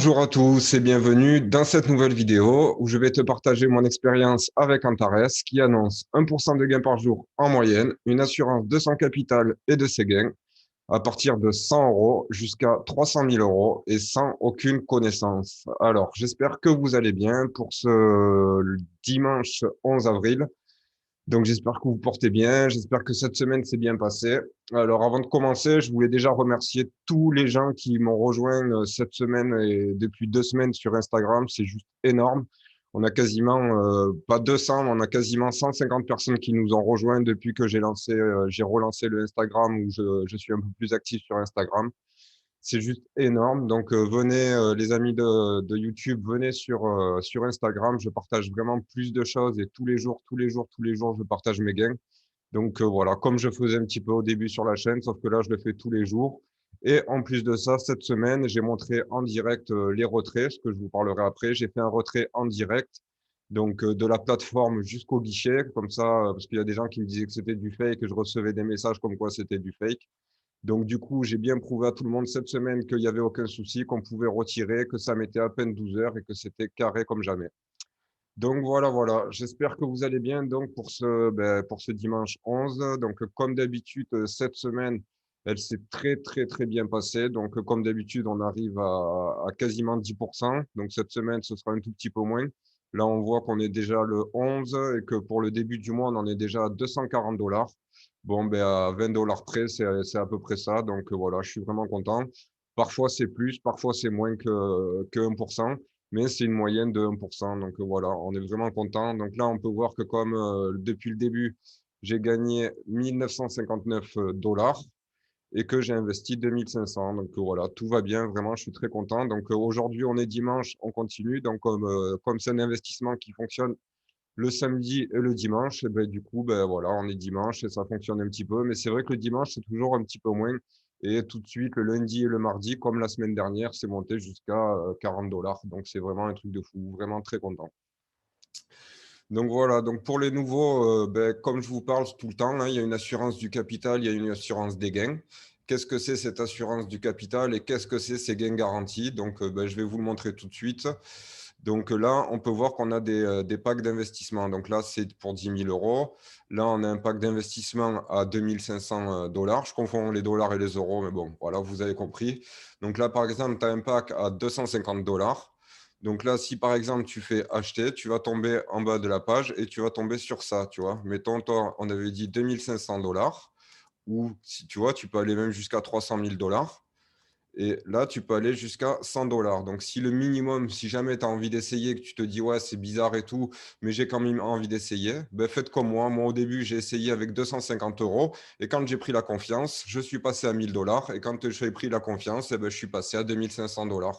Bonjour à tous et bienvenue dans cette nouvelle vidéo où je vais te partager mon expérience avec Antares qui annonce 1% de gain par jour en moyenne, une assurance de son capital et de ses gains à partir de 100 euros jusqu'à 300 000 euros et sans aucune connaissance. Alors, j'espère que vous allez bien pour ce dimanche 11 avril. Donc, j'espère que vous portez bien. J'espère que cette semaine s'est bien passée. Alors, avant de commencer, je voulais déjà remercier tous les gens qui m'ont rejoint cette semaine et depuis 2 semaines sur Instagram. C'est juste énorme. On a quasiment, pas 200, mais on a quasiment 150 personnes qui nous ont rejoints depuis que j'ai relancé le Instagram où je suis un peu plus actif sur Instagram. C'est juste énorme. Donc, venez, les amis de YouTube, venez sur Instagram. Je partage vraiment plus de choses et tous les jours, tous les jours, tous les jours, je partage mes gains. Donc, voilà, comme je faisais un petit peu au début sur la chaîne, sauf que là, je le fais tous les jours. Et en plus de ça, cette semaine, j'ai montré en direct les retraits, ce que je vous parlerai après. J'ai fait un retrait en direct, donc de la plateforme jusqu'au guichet, comme ça, parce qu'il y a des gens qui me disaient que c'était du fake et je recevais des messages comme quoi c'était du fake. Donc, du coup, j'ai bien prouvé à tout le monde cette semaine qu'il n'y avait aucun souci, qu'on pouvait retirer, que ça mettait à peine 12 heures et que c'était carré comme jamais. Donc, voilà, voilà. J'espère que vous allez bien donc pour ce dimanche 11. Donc, comme d'habitude, cette semaine, elle s'est très, très, très bien passée. Donc, comme d'habitude, on arrive à quasiment 10%. Donc, cette semaine, ce sera un tout petit peu moins. Là, on voit qu'on est déjà le 11 et que pour le début du mois, on en est déjà à 240 $. Bon, ben, à 20 $ près, c'est à peu près ça. Donc, voilà, je suis vraiment content. Parfois, c'est plus, parfois, c'est moins que 1%, mais c'est une moyenne de 1%. Donc, voilà, on est vraiment content. Donc là, on peut voir que comme depuis le début, j'ai gagné 1959 $ et que j'ai investi 2500. Donc, voilà, tout va bien. Vraiment, je suis très content. Donc, aujourd'hui, on est dimanche, on continue. Donc, comme c'est un investissement qui fonctionne le samedi et le dimanche, et ben, du coup, ben, voilà, on est dimanche et ça fonctionne un petit peu. Mais c'est vrai que le dimanche, c'est toujours un petit peu moins. Et tout de suite, le lundi et le mardi, comme la semaine dernière, c'est monté jusqu'à 40 $. Donc, c'est vraiment un truc de fou. Vraiment très content. Donc, voilà. Donc, pour les nouveaux, ben, comme je vous parle tout le temps, hein, il y a une assurance du capital, il y a une assurance des gains. Qu'est-ce que c'est cette assurance du capital et qu'est-ce que c'est ces gains garantis? Donc, ben, je vais vous le montrer tout de suite. Donc là, on peut voir qu'on a des packs d'investissement. Donc là, c'est pour 10 000 euros. Là, on a un pack d'investissement à 2 500 $. Je confonds les dollars et les euros, mais bon, voilà, vous avez compris. Donc là, par exemple, tu as un pack à 250 $. Donc là, si par exemple, tu fais acheter, tu vas tomber en bas de la page et tu vas tomber sur ça, tu vois. Mettons, toi, on avait dit 2 500 $, ou si tu vois, tu peux aller même jusqu'à 300 000 $. Et là, tu peux aller jusqu'à 100 $. Donc, si le minimum, si jamais tu as envie d'essayer, que tu te dis, ouais, c'est bizarre et tout, mais j'ai quand même envie d'essayer, ben, faites comme moi. Moi, au début, j'ai essayé avec 250 euros. Et quand j'ai pris la confiance, je suis passé à 1000 $. Et quand j'ai pris la confiance, eh ben, je suis passé à 2500 $.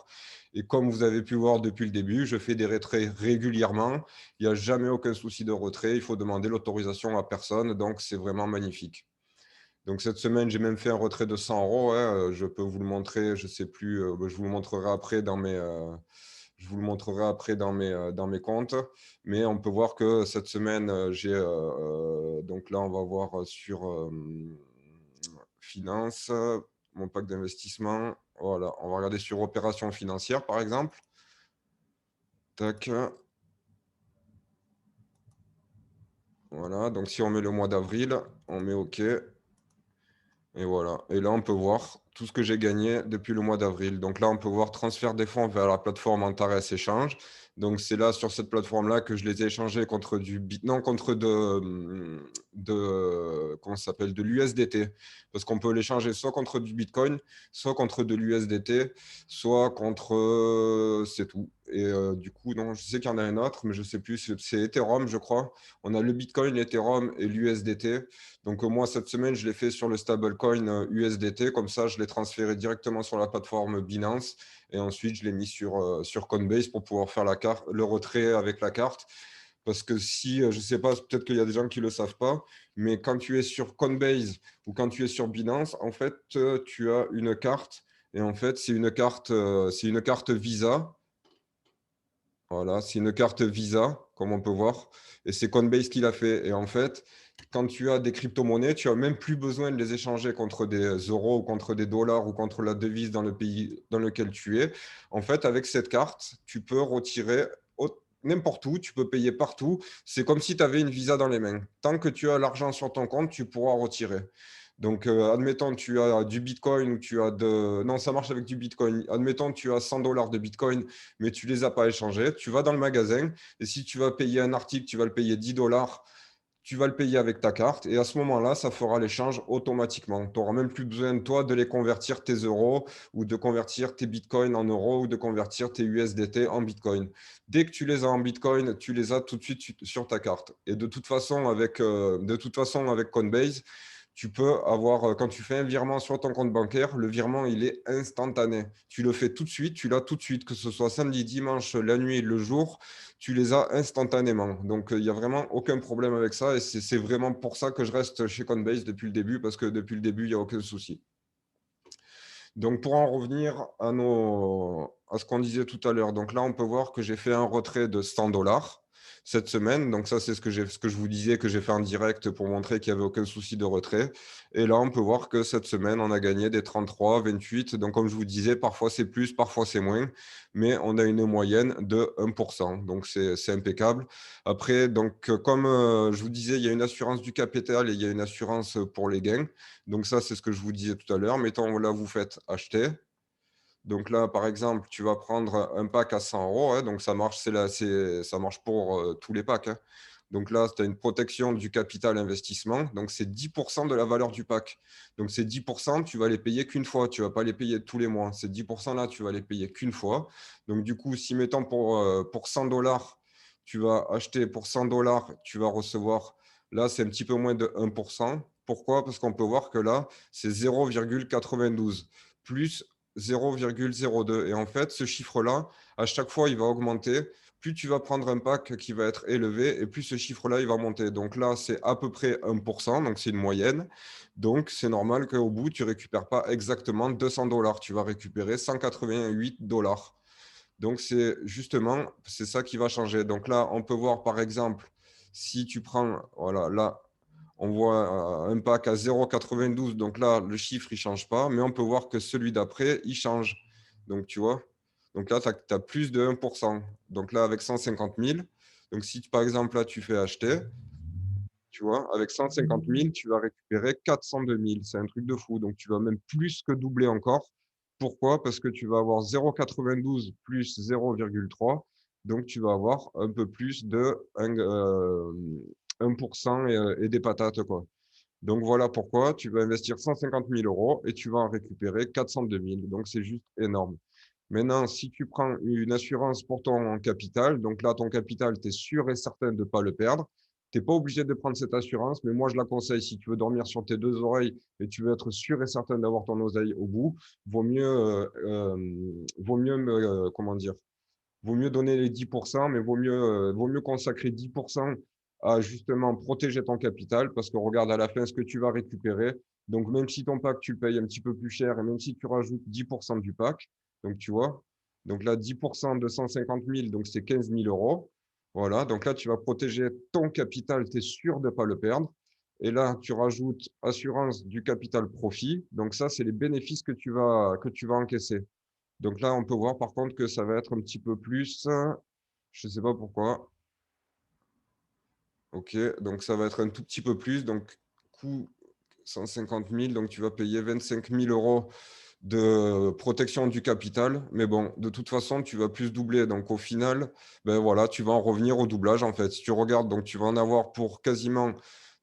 Et comme vous avez pu voir depuis le début, je fais des retraits régulièrement. Il n'y a jamais aucun souci de retrait. Il faut demander l'autorisation à personne. Donc, c'est vraiment magnifique. Donc cette semaine, j'ai même fait un retrait de 100 euros. Je peux vous le montrer, je sais plus, je vous le montrerai après je vous le montrerai après dans mes comptes. Mais on peut voir que cette semaine, donc là, on va voir sur finance, mon pack d'investissement. Voilà, on va regarder sur opérations financières, par exemple. Tac. Voilà, donc si on met le mois d'avril, on met OK. Et voilà. Et là, on peut voir tout ce que j'ai gagné depuis le mois d'avril. Donc là, on peut voir transfert des fonds vers la plateforme Antares Échange. Donc c'est là, sur cette plateforme-là, que je les ai échangés contre non, contre comment ça s'appelle, de l'USDT. Parce qu'on peut l'échanger soit contre du Bitcoin, soit contre de l'USDT, soit contre... c'est tout. Et du coup, non, je sais qu'il y en a un autre, mais je ne sais plus. C'est Ethereum, je crois. On a le Bitcoin, l'Ethereum et l'USDT. Donc, moi, cette semaine, je l'ai fait sur le stablecoin USDT. Comme ça, je l'ai transféré directement sur la plateforme Binance. Et ensuite, je l'ai mis sur Coinbase pour pouvoir faire le retrait avec la carte. Parce que si, je ne sais pas, peut-être qu'il y a des gens qui ne le savent pas, mais quand tu es sur Coinbase ou quand tu es sur Binance, en fait, tu as une carte. Et en fait, c'est une carte Visa. Voilà, c'est une carte Visa, comme on peut voir. Et c'est Coinbase qui l'a fait. Et en fait, quand tu as des crypto-monnaies, tu n'as même plus besoin de les échanger contre des euros ou contre des dollars ou contre la devise dans le pays dans lequel tu es. En fait, avec cette carte, tu peux retirer n'importe où, tu peux payer partout. C'est comme si tu avais une visa dans les mains. Tant que tu as l'argent sur ton compte, tu pourras retirer. Donc, admettons, tu as du Bitcoin ou tu as de... Non, ça marche avec du Bitcoin. Admettons, tu as 100 dollars de Bitcoin, mais tu ne les as pas échangés. Tu vas dans le magasin et si tu vas payer un article, tu vas le payer 10 dollars, tu vas le payer avec ta carte et à ce moment-là, ça fera l'échange automatiquement. Tu n'auras même plus besoin, toi, de les convertir tes euros ou de convertir tes bitcoins en euros ou de convertir tes USDT en bitcoin. Dès que tu les as en bitcoin, tu les as tout de suite sur ta carte. Et de toute façon, avec Coinbase, tu peux avoir, quand tu fais un virement sur ton compte bancaire, le virement, il est instantané. Tu le fais tout de suite, tu l'as tout de suite, que ce soit samedi, dimanche, la nuit, le jour, tu les as instantanément. Donc, il n'y a vraiment aucun problème avec ça. Et c'est vraiment pour ça que je reste chez Coinbase depuis le début, parce que depuis le début, il n'y a aucun souci. Donc, pour en revenir à ce qu'on disait tout à l'heure, donc là, on peut voir que j'ai fait un retrait de 100 dollars cette semaine. Donc, ça, c'est ce que je vous disais que j'ai fait en direct pour montrer qu'il n'y avait aucun souci de retrait. Et là, on peut voir que cette semaine, on a gagné des 33, 28. Donc, comme je vous disais, parfois c'est plus, parfois c'est moins, mais on a une moyenne de 1%. Donc, c'est impeccable. Après, donc, comme je vous disais, il y a une assurance du capital et il y a une assurance pour les gains. Donc ça, c'est ce que je vous disais tout à l'heure. Mettons, là, vous faites acheter. Donc là, par exemple, tu vas prendre un pack à 100 euros. Hein, donc ça marche, ça marche pour tous les packs. Hein. Donc là, tu as une protection du capital investissement. Donc c'est 10% de la valeur du pack. Donc ces 10%, tu vas les payer qu'une fois. Tu ne vas pas les payer tous les mois. Ces 10% là, tu vas les payer qu'une fois. Donc du coup, si mettons pour 100 dollars, tu vas acheter pour 100 dollars, tu vas recevoir, là, c'est un petit peu moins de 1%. Pourquoi? Parce qu'on peut voir que là, c'est 0,92 plus 0,02. Et en fait, ce chiffre-là, à chaque fois, il va augmenter. Plus tu vas prendre un pack qui va être élevé et plus ce chiffre-là, il va monter. Donc là, c'est à peu près 1%, donc c'est une moyenne. Donc c'est normal qu'au bout, tu ne récupères pas exactement 200 dollars. Tu vas récupérer 188 dollars. Donc c'est justement, c'est ça qui va changer. Donc là, on peut voir par exemple, si tu prends, voilà, là, on voit un pack à 0,92. Donc là, le chiffre, il ne change pas. Mais on peut voir que celui d'après, il change. Donc, tu vois. Donc là, tu as plus de 1%. Donc là, avec 150 000. Donc si, par exemple, là, tu fais acheter, tu vois, avec 150 000, tu vas récupérer 402 000. C'est un truc de fou. Donc tu vas même plus que doubler encore. Pourquoi? Parce que tu vas avoir 0,92 plus 0,3. Donc tu vas avoir un peu plus de 1% et des patates, quoi. Donc voilà pourquoi tu vas investir 150 000 euros et tu vas en récupérer 402 000. Donc c'est juste énorme. Maintenant, si tu prends une assurance pour ton capital, donc là, ton capital, tu es sûr et certain de ne pas le perdre. Tu n'es pas obligé de prendre cette assurance, mais moi, je la conseille. Si tu veux dormir sur tes deux oreilles et tu veux être sûr et certain d'avoir ton oseille au bout, vaut mieux comment dire, vaut mieux donner les 10%, mais vaut mieux consacrer 10% à justement protéger ton capital parce que regarde à la fin ce que tu vas récupérer. Donc, même si ton pack, tu le payes un petit peu plus cher et même si tu rajoutes 10% du pack, donc tu vois, donc là, 10% de 150 000, donc c'est 15 000 euros. Voilà, donc là, tu vas protéger ton capital, tu es sûr de ne pas le perdre. Et là, tu rajoutes assurance du capital profit. Donc ça, c'est les bénéfices que tu vas encaisser. Donc là, on peut voir par contre que ça va être un petit peu plus. Je ne sais pas pourquoi. OK, donc ça va être un tout petit peu plus. Donc, coût 150 000. Donc, tu vas payer 25 000 euros de protection du capital. Mais bon, de toute façon, tu vas plus doubler. Donc, au final, ben voilà, tu vas en revenir au doublage en fait. Si tu regardes, donc tu vas en avoir pour quasiment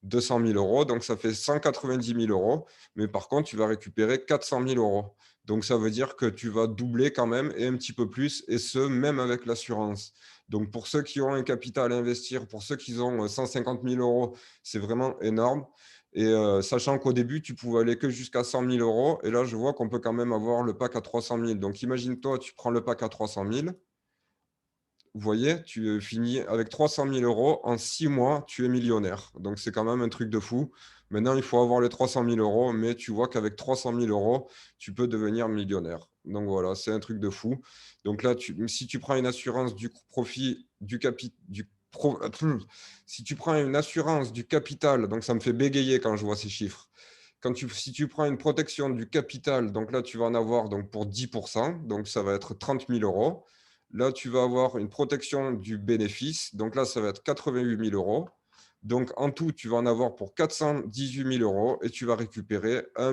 200 000 euros. Donc, ça fait 190 000 euros. Mais par contre, tu vas récupérer 400 000 euros. Donc, ça veut dire que tu vas doubler quand même et un petit peu plus, et ce, même avec l'assurance. Donc, pour ceux qui ont un capital à investir, pour ceux qui ont 150 000 euros, c'est vraiment énorme. Et sachant qu'au début, tu pouvais aller que jusqu'à 100 000 euros. Et là, je vois qu'on peut quand même avoir le pack à 300 000. Donc, imagine-toi, tu prends le pack à 300 000. Vous voyez, tu finis avec 300 000 euros. En 6 mois, tu es millionnaire. Donc, c'est quand même un truc de fou. Maintenant, il faut avoir les 300 000 euros. Mais tu vois qu'avec 300 000 euros, tu peux devenir millionnaire. Donc, voilà, c'est un truc de fou. Donc là, si tu prends une assurance du profit, du Si tu prends une assurance du capital, donc ça me fait bégayer quand je vois ces chiffres. Si tu prends une protection du capital, donc là, tu vas en avoir donc, pour 10%, donc ça va être 30 000 euros. Là, tu vas avoir une protection du bénéfice, donc là, ça va être 88 000 euros. Donc, en tout, tu vas en avoir pour 418 000 euros et tu vas récupérer 1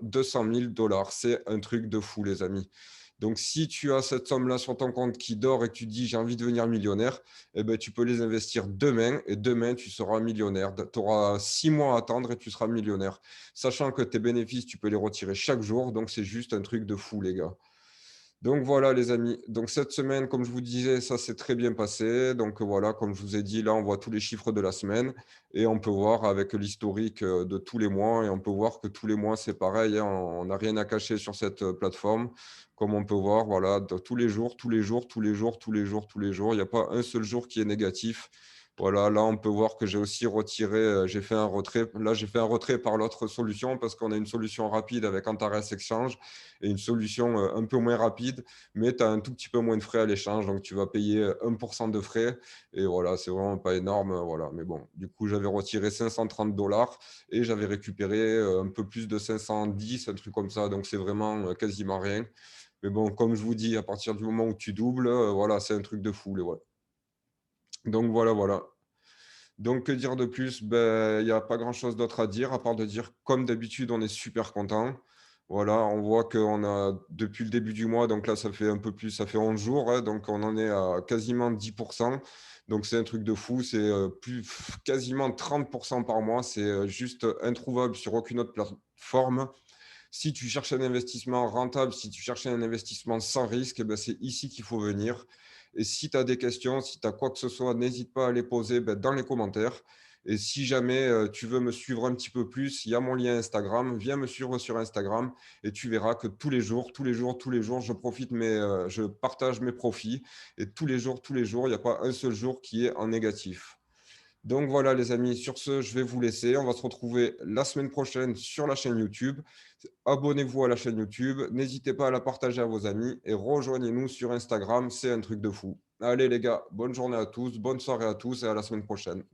200 000 dollars. C'est un truc de fou, les amis. Donc, si tu as cette somme-là sur ton compte qui dort et que tu te dis j'ai envie de devenir millionnaire, eh ben, tu peux les investir demain et demain, tu seras millionnaire. Tu auras 6 mois à attendre et tu seras millionnaire. Sachant que tes bénéfices, tu peux les retirer chaque jour. Donc, c'est juste un truc de fou, les gars. Donc voilà les amis, donc cette semaine, comme je vous disais, ça s'est très bien passé. Donc voilà, comme je vous ai dit, là on voit tous les chiffres de la semaine et on peut voir avec l'historique de tous les mois et on peut voir que tous les mois c'est pareil, hein, on n'a rien à cacher sur cette plateforme. Comme on peut voir, voilà, tous les jours, tous les jours, tous les jours, tous les jours, tous les jours, il n'y a pas un seul jour qui est négatif. Voilà, là on peut voir que j'ai aussi retiré, j'ai fait un retrait. Là j'ai fait un retrait par l'autre solution parce qu'on a une solution rapide avec Antares Exchange et une solution un peu moins rapide, mais tu as un tout petit peu moins de frais à l'échange, donc tu vas payer 1% de frais, et voilà, c'est vraiment pas énorme, voilà. Mais bon, du coup, j'avais retiré 530 dollars et j'avais récupéré un peu plus de 510, un truc comme ça, donc c'est vraiment quasiment rien. Mais bon, comme je vous dis, à partir du moment où tu doubles, voilà, c'est un truc de fou, voilà. Donc voilà, voilà. Donc, que dire de plus? Ben, il n'y a pas grand-chose d'autre à dire, à part de dire, comme d'habitude, on est super content. Voilà, on voit qu'on a, depuis le début du mois, donc là, ça fait un peu plus, ça fait 11 jours, hein, donc on en est à quasiment 10%. Donc, c'est un truc de fou, c'est quasiment 30% par mois. C'est juste introuvable sur aucune autre plateforme. Si tu cherches un investissement rentable, si tu cherches un investissement sans risque, eh ben, c'est ici qu'il faut venir. Et si tu as des questions, si tu as quoi que ce soit, n'hésite pas à les poser dans les commentaires. Et si jamais tu veux me suivre un petit peu plus, il y a mon lien Instagram. Viens me suivre sur Instagram et tu verras que tous les jours, tous les jours, tous les jours, je partage mes profits. Et tous les jours, il n'y a pas un seul jour qui est en négatif. Donc voilà les amis, sur ce, je vais vous laisser. On va se retrouver la semaine prochaine sur la chaîne YouTube. Abonnez-vous à la chaîne YouTube, n'hésitez pas à la partager à vos amis et rejoignez-nous sur Instagram, c'est un truc de fou. Allez les gars, bonne journée à tous, bonne soirée à tous et à la semaine prochaine.